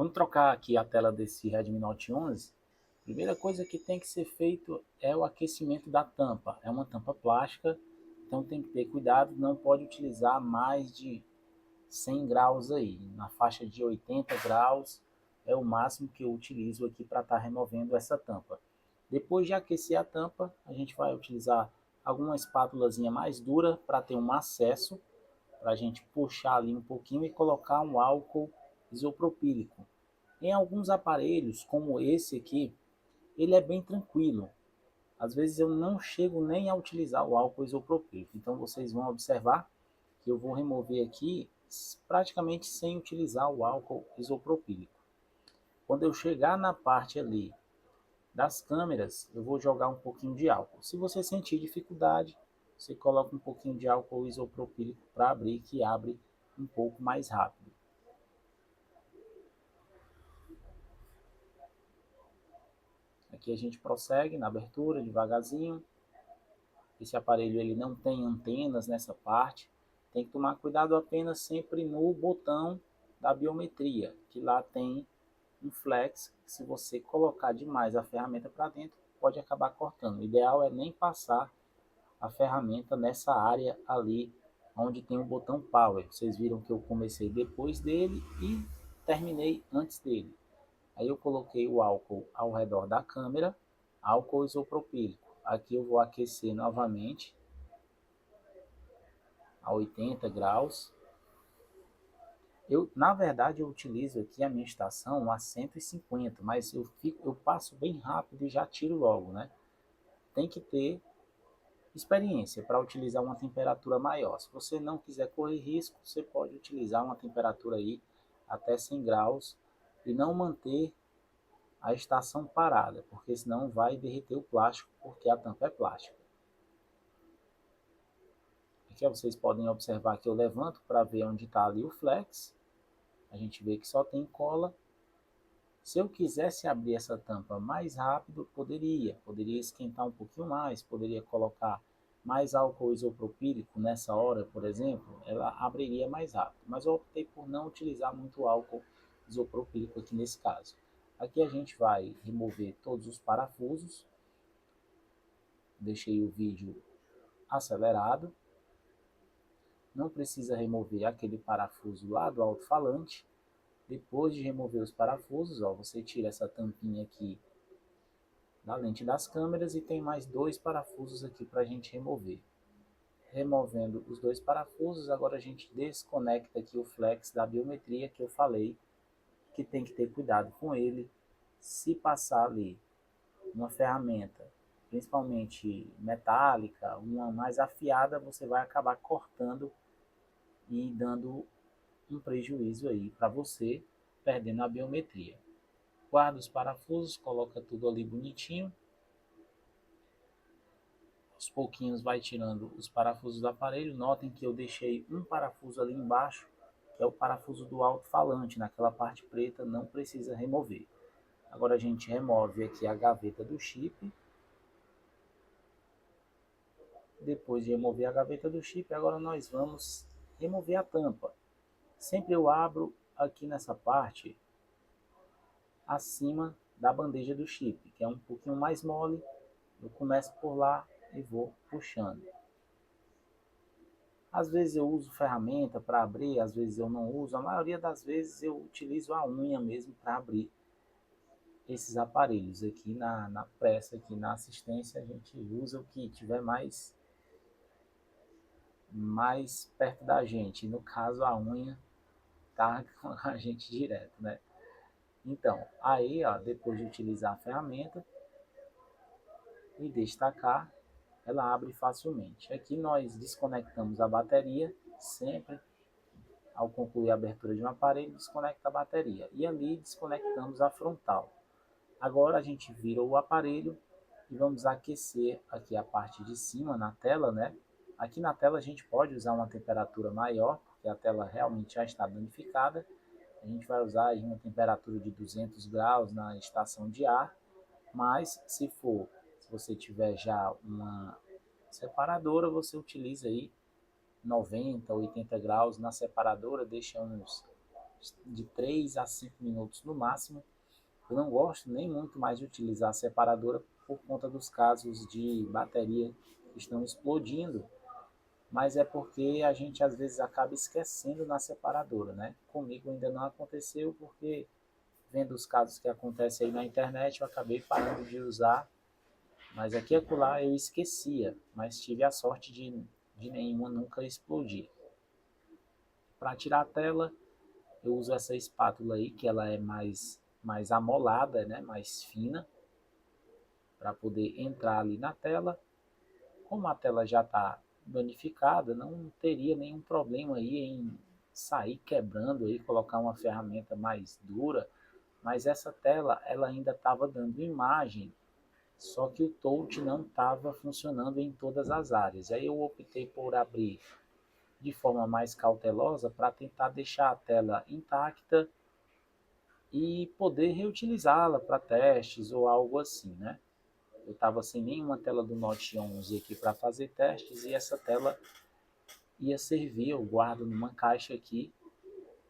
Vamos trocar aqui a tela desse Redmi Note 11. Primeira coisa que tem que ser feito é o aquecimento da tampa. É uma tampa plástica, então tem que ter cuidado, não pode utilizar mais de 100 graus aí. Na faixa de 80 graus é o máximo que eu utilizo aqui para estar removendo essa tampa. Depois de aquecer a tampa, a gente vai utilizar alguma espátulazinha mais dura para ter um acesso, para a gente puxar ali um pouquinho e colocar um álcool isopropílico. Em alguns aparelhos, como esse aqui, ele é bem tranquilo. Às vezes eu não chego nem a utilizar o álcool isopropílico. Então vocês vão observar que eu vou remover aqui praticamente sem utilizar o álcool isopropílico. Quando eu chegar na parte ali das câmeras, eu vou jogar um pouquinho de álcool. Se você sentir dificuldade, você coloca um pouquinho de álcool isopropílico para abrir, que abre um pouco mais rápido. Aqui a gente prossegue na abertura devagarzinho. Esse aparelho ele não tem antenas nessa parte. Tem que tomar cuidado apenas sempre no botão da biometria, que lá tem um flex. Se você colocar demais a ferramenta para dentro, pode acabar cortando. O ideal é nem passar a ferramenta nessa área ali onde tem o botão power. Vocês viram que eu comecei depois dele e terminei antes dele. Aí eu coloquei o álcool ao redor da câmera, álcool isopropílico. Aqui eu vou aquecer novamente a 80 graus. Na verdade, eu utilizo aqui a minha estação a 150, mas eu passo bem rápido e já tiro logo, né? Tem que ter experiência para utilizar uma temperatura maior. Se você não quiser correr risco, você pode utilizar uma temperatura aí até 100 graus e não manter a estação parada, porque senão vai derreter o plástico, porque a tampa é plástica. Aqui vocês podem observar que eu levanto para ver onde está ali o flex. A gente vê que só tem cola. Se eu quisesse abrir essa tampa mais rápido, poderia esquentar um pouquinho mais, poderia colocar mais álcool isopropílico nessa hora, por exemplo, ela abriria mais rápido. Mas eu optei por não utilizar muito álcool isopropílico aqui nesse caso. Aqui a gente vai remover todos os parafusos. Deixei o vídeo acelerado. Não precisa remover aquele parafuso lá do alto-falante. Depois de remover os parafusos, ó, você tira essa tampinha aqui da lente das câmeras e tem mais dois parafusos aqui para a gente remover. Removendo os dois parafusos, agora a gente desconecta aqui o flex da biometria que eu falei que tem que ter cuidado com ele. Se passar ali uma ferramenta, principalmente metálica, uma mais afiada, você vai acabar cortando e dando um prejuízo aí para você, perdendo a biometria. Guarda os parafusos, coloca tudo ali bonitinho. Aos pouquinhos vai tirando os parafusos do aparelho. Notem que eu deixei um parafuso ali embaixo, que é o parafuso do alto-falante, naquela parte preta, não precisa remover. Agora a gente remove aqui a gaveta do chip. Depois de remover a gaveta do chip, agora nós vamos remover a tampa. Sempre eu abro aqui nessa parte acima da bandeja do chip, que é um pouquinho mais mole. Eu começo por lá e vou puxando. Às vezes eu uso ferramenta para abrir, às vezes eu não uso. A maioria das vezes eu utilizo a unha mesmo para abrir esses aparelhos. Aqui na pressa, aqui na assistência, a gente usa o que tiver mais perto da gente. No caso, a unha tá com a gente direto, né? Então, aí, ó, depois de utilizar a ferramenta e destacar, ela abre facilmente. Aqui nós desconectamos a bateria, sempre ao concluir a abertura de um aparelho, desconecta a bateria. E ali desconectamos a frontal. Agora a gente vira o aparelho e vamos aquecer aqui a parte de cima na tela, né? Aqui na tela a gente pode usar uma temperatura maior, porque a tela realmente já está danificada. A gente vai usar aí uma temperatura de 200 graus na estação de ar, mas se você tiver já uma separadora, você utiliza aí 90, 80 graus na separadora, deixa uns de 3 a 5 minutos no máximo. Eu não gosto nem muito mais de utilizar a separadora por conta dos casos de bateria que estão explodindo, mas é porque a gente às vezes acaba esquecendo na separadora, né? Comigo ainda não aconteceu porque vendo os casos que acontecem aí na internet eu acabei parando de usar, mas aqui e acolá eu esquecia, mas tive a sorte de nenhuma nunca explodir. Para tirar a tela, eu uso essa espátula aí, que ela é mais amolada, né? Mais fina, para poder entrar ali na tela. Como a tela já está danificada, não teria nenhum problema aí em sair quebrando aí, colocar uma ferramenta mais dura, mas essa tela ela ainda estava dando imagem, só que o touch não estava funcionando em todas as áreas. Aí eu optei por abrir de forma mais cautelosa para tentar deixar a tela intacta e poder reutilizá-la para testes ou algo assim, né? Eu estava sem nenhuma tela do Note 11 aqui para fazer testes e essa tela ia servir. Eu guardo numa caixa aqui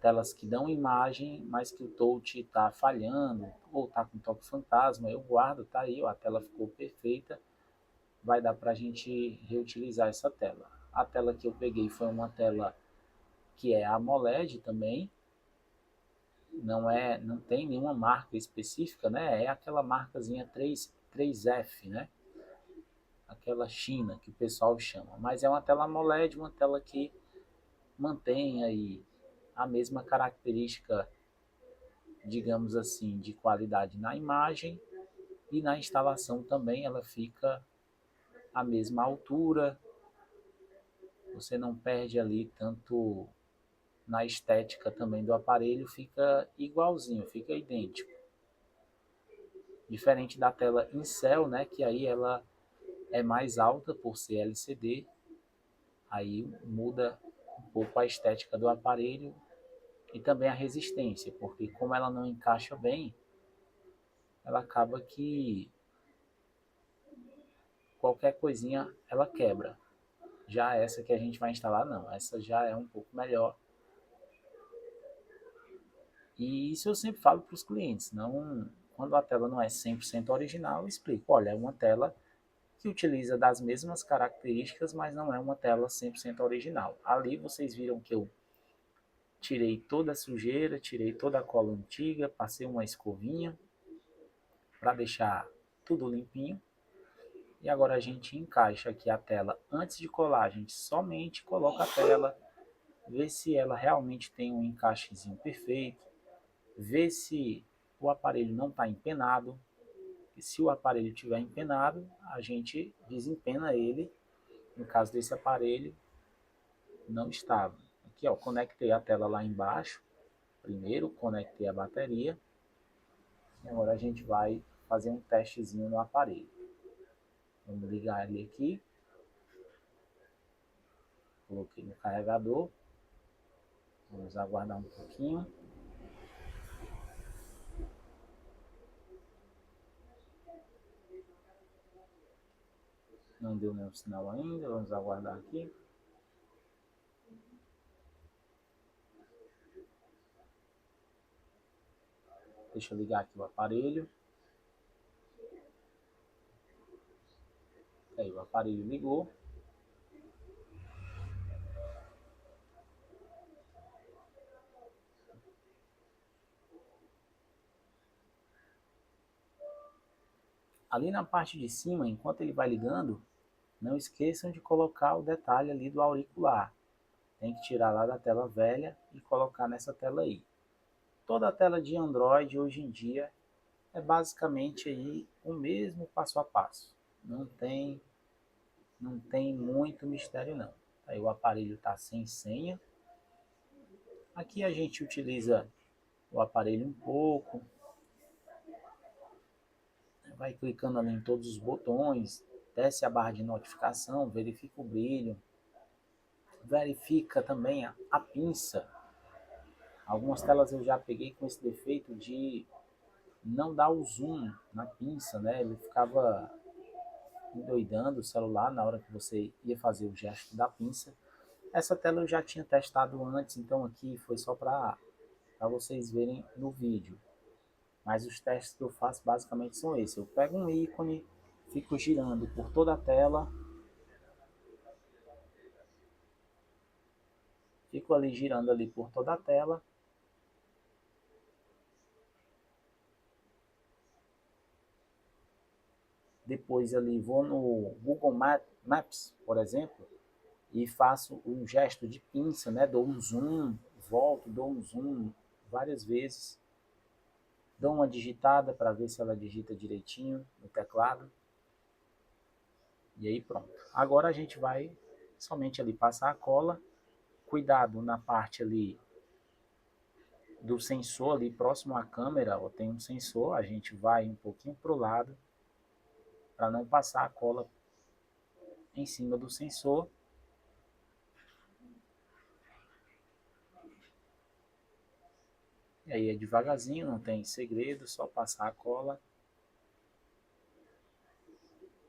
telas que dão imagem, mas que o touch está falhando ou está com toque fantasma. Eu guardo, tá aí, ó, a tela ficou perfeita. Vai dar para a gente reutilizar essa tela. A tela que eu peguei foi uma tela que é AMOLED também, não tem nenhuma marca específica, né? É aquela marcazinha 3F, né? Aquela China que o pessoal chama, mas é uma tela AMOLED, uma tela que mantém aí a mesma característica, digamos assim, de qualidade na imagem e na instalação também ela fica a mesma altura, você não perde ali tanto na estética também do aparelho, fica igualzinho, fica idêntico. Diferente da tela Incel, né, que aí ela é mais alta por ser LCD, aí muda um pouco a estética do aparelho e também a resistência, porque como ela não encaixa bem, ela acaba que qualquer coisinha ela quebra. Já essa que a gente vai instalar, não. Essa já é um pouco melhor. E isso eu sempre falo para os clientes. Não, quando a tela não é 100% original, eu explico. Olha, é uma tela que utiliza das mesmas características, mas não é uma tela 100% original. Ali vocês viram que eu tirei toda a sujeira, tirei toda a cola antiga, passei uma escovinha para deixar tudo limpinho. E agora a gente encaixa aqui a tela. Antes de colar, a gente somente coloca a tela, vê se ela realmente tem um encaixezinho perfeito, vê se o aparelho não está empenado. E se o aparelho estiver empenado, a gente desempena ele. No caso desse aparelho, não estava. Aqui, ó, conectei a tela lá embaixo. Primeiro, conectei a bateria. E agora a gente vai fazer um testezinho no aparelho. Vamos ligar ele aqui. Coloquei no carregador. Vamos aguardar um pouquinho. Não deu nenhum sinal ainda. Vamos aguardar aqui. Deixa eu ligar aqui o aparelho. Aí o aparelho ligou. Ali na parte de cima, enquanto ele vai ligando, não esqueçam de colocar o detalhe ali do auricular. Tem que tirar lá da tela velha e colocar nessa tela aí. Toda a tela de Android hoje em dia é basicamente aí o mesmo passo a passo. Não tem muito mistério não. Aí o aparelho está sem senha. Aqui a gente utiliza o aparelho um pouco, vai clicando ali em todos os botões, desce a barra de notificação, verifica o brilho, verifica também a pinça. Algumas telas eu já peguei com esse defeito de não dar o zoom na pinça, né? Ele ficava endoidando o celular na hora que você ia fazer o gesto da pinça. Essa tela eu já tinha testado antes, então aqui foi só para para vocês verem no vídeo. Mas os testes que eu faço basicamente são esses. Eu pego um ícone, fico girando por toda a tela. Fico ali girando ali por toda a tela. Depois ali vou no Google Maps, por exemplo, e faço um gesto de pinça, né? Dou um zoom, volto, dou um zoom várias vezes. Dou uma digitada para ver se ela digita direitinho no teclado. E aí pronto. Agora a gente vai somente ali passar a cola. Cuidado na parte ali do sensor ali próximo à câmera, ó, tem um sensor, a gente vai um pouquinho para o lado para não passar a cola em cima do sensor. E aí é devagarzinho, não tem segredo, só passar a cola.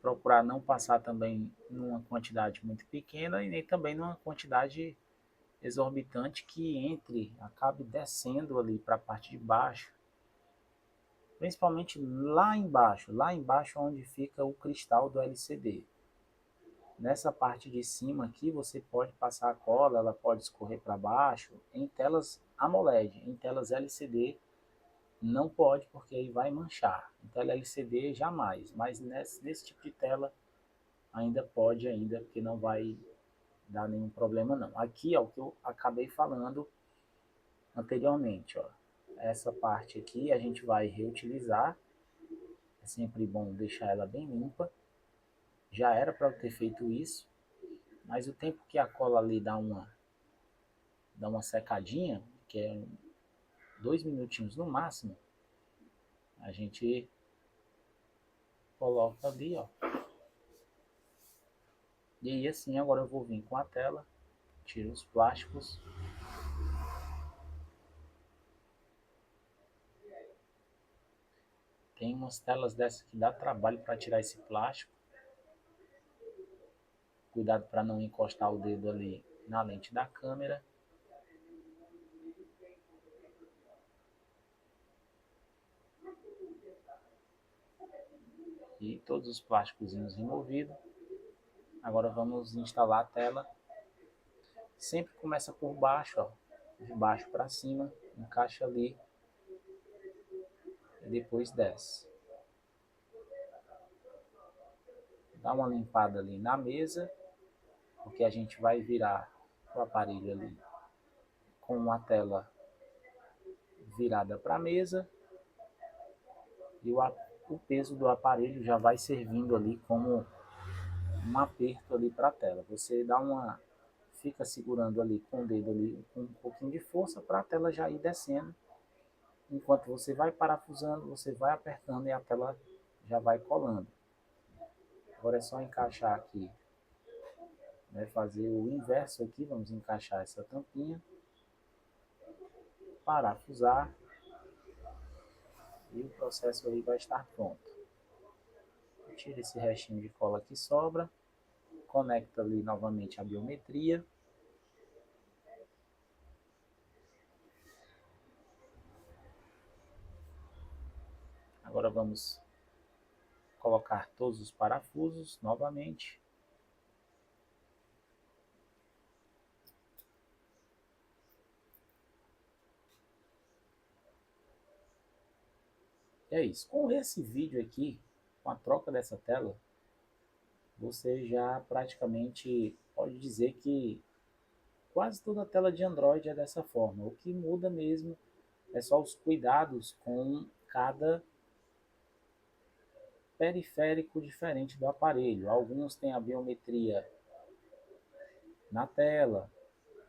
Procurar não passar também numa quantidade muito pequena e nem também numa quantidade exorbitante que acabe descendo ali para a parte de baixo. Principalmente lá embaixo onde fica o cristal do LCD. Nessa parte de cima aqui você pode passar a cola, ela pode escorrer para baixo. Em telas AMOLED, em telas LCD não pode, porque aí vai manchar. Em tela LCD jamais, mas nesse tipo de tela ainda pode ainda, porque não vai dar nenhum problema não. Aqui é o que eu acabei falando anteriormente, ó. Essa parte aqui a gente vai reutilizar. É sempre bom deixar ela bem limpa. Já era para eu ter feito isso, mas o tempo que a cola ali dá uma secadinha, que é 2 minutinhos no máximo, a gente coloca ali, ó. E aí assim agora eu vou vir com a tela, tiro os plásticos. Tem umas telas dessas que dá trabalho para tirar esse plástico. Cuidado para não encostar o dedo ali na lente da câmera. E todos os plásticos removidos. Agora vamos instalar a tela. Sempre começa por baixo, ó, de baixo para cima, encaixa ali e depois desce. Dá uma limpada ali na mesa, porque a gente vai virar o aparelho ali com a tela virada para a mesa e o peso do aparelho já vai servindo ali como um aperto ali para a tela. Você fica segurando ali com o dedo ali com um pouquinho de força para a tela já ir descendo. Enquanto você vai parafusando, você vai apertando e a tela já vai colando. Agora é só encaixar aqui, né, fazer o inverso aqui, vamos encaixar essa tampinha, parafusar e o processo aí vai estar pronto. Tira esse restinho de cola que sobra, conecta ali novamente a biometria. Agora vamos colocar todos os parafusos novamente. É isso. Com esse vídeo aqui, com a troca dessa tela, você já praticamente pode dizer que quase toda a tela de Android é dessa forma. O que muda mesmo é só os cuidados com cada periférico diferente do aparelho. Alguns têm a biometria na tela,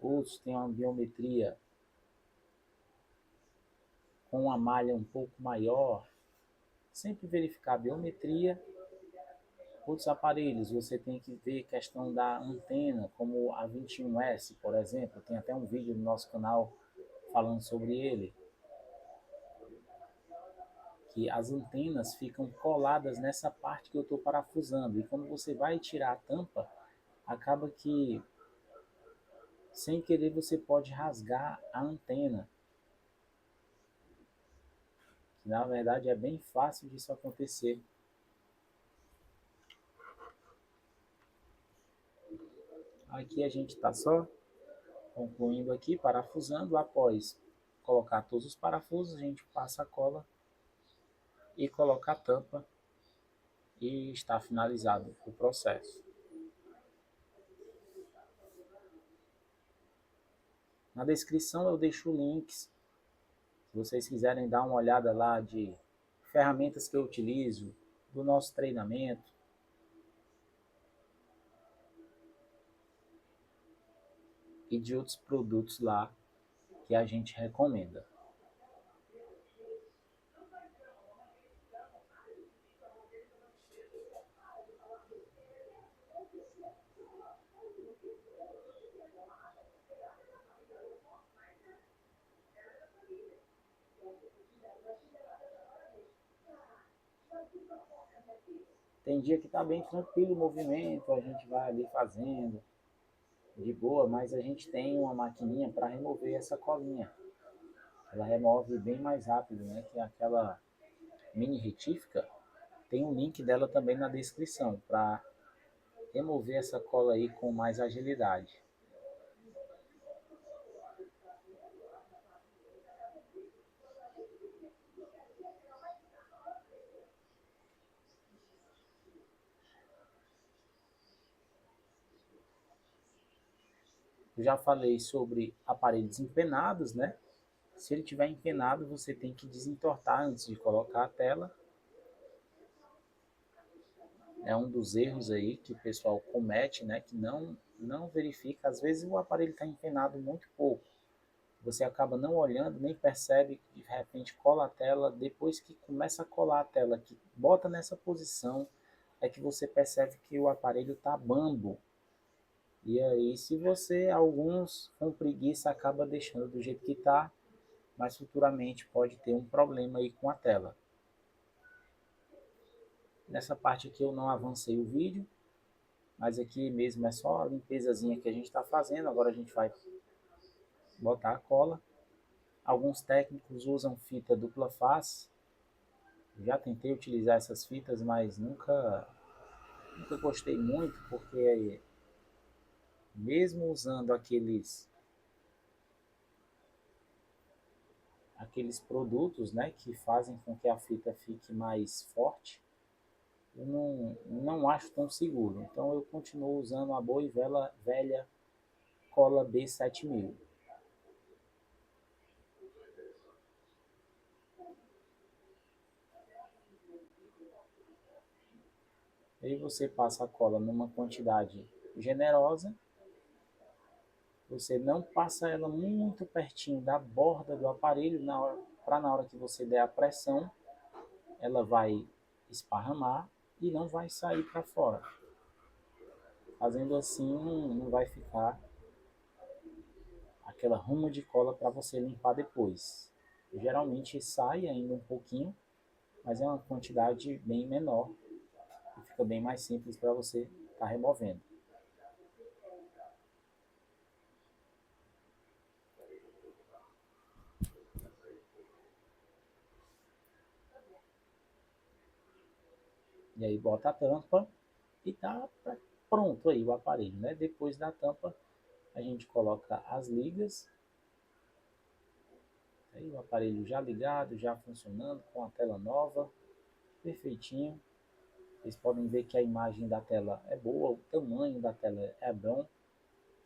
outros têm uma biometria com uma malha um pouco maior. Sempre verificar a biometria. Outros aparelhos você tem que ver questão da antena, como a 21S, por exemplo. Tem até um vídeo no nosso canal falando sobre ele. Que as antenas ficam coladas nessa parte que eu estou parafusando. E quando você vai tirar a tampa, acaba que, sem querer, você pode rasgar a antena. Na verdade é bem fácil disso acontecer. Aqui a gente está só concluindo aqui, parafusando. Após colocar todos os parafusos, a gente passa a cola e coloca a tampa e está finalizado o processo. Na descrição eu deixo links, se vocês quiserem dar uma olhada lá de ferramentas que eu utilizo, do nosso treinamento. E de outros produtos lá que a gente recomenda. Tem dia que está bem tranquilo o movimento, a gente vai ali fazendo de boa, mas a gente tem uma maquininha para remover essa colinha. Ela remove bem mais rápido, né? Que aquela mini retífica. Tem um link dela também na descrição para remover essa cola aí com mais agilidade. Eu já falei sobre aparelhos empenados, né? Se ele estiver empenado, você tem que desentortar antes de colocar a tela. É um dos erros aí que o pessoal comete, né? Que não verifica. Às vezes o aparelho está empenado muito pouco. Você acaba não olhando, nem percebe que de repente cola a tela. Depois que começa a colar a tela, que bota nessa posição, é que você percebe que o aparelho está bambo. E aí, se você, alguns com preguiça, acaba deixando do jeito que está, mas futuramente pode ter um problema aí com a tela. Nessa parte aqui eu não avancei o vídeo, mas aqui mesmo é só a limpezazinha que a gente está fazendo. Agora a gente vai botar a cola. Alguns técnicos usam fita dupla face. Já tentei utilizar essas fitas, mas nunca gostei muito, porque mesmo usando aqueles produtos, né, que fazem com que a fita fique mais forte, eu não acho tão seguro. Então eu continuo usando a boa e velha cola B7000. Aí você passa a cola numa quantidade generosa. Você não passa ela muito pertinho da borda do aparelho, para na hora que você der a pressão, ela vai esparramar e não vai sair para fora. Fazendo assim, não vai ficar aquela ruma de cola para você limpar depois. Geralmente sai ainda um pouquinho, mas é uma quantidade bem menor e fica bem mais simples para você estar removendo. E aí bota a tampa e tá pronto aí o aparelho, né? Depois da tampa a gente coloca as ligas. Aí o aparelho já ligado, já funcionando com a tela nova, perfeitinho. Vocês podem ver que a imagem da tela é boa, o tamanho da tela é bom,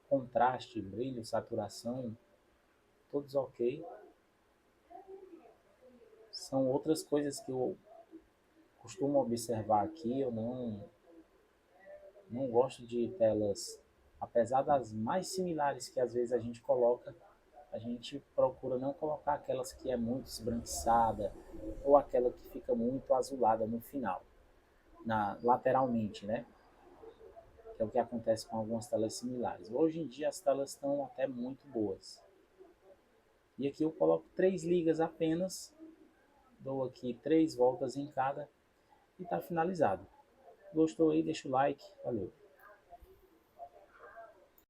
contraste, brilho, saturação, todos ok. São outras coisas que eu costumo observar aqui. Eu não gosto de telas, apesar das mais similares que às vezes a gente coloca, a gente procura não colocar aquelas que é muito esbranquiçada ou aquela que fica muito azulada no final, lateralmente, né? Que é o que acontece com algumas telas similares. Hoje em dia as telas estão até muito boas. E aqui eu coloco 3 ligas apenas, dou aqui 3 voltas em cada e está finalizado. Gostou aí? Deixa o like. Valeu!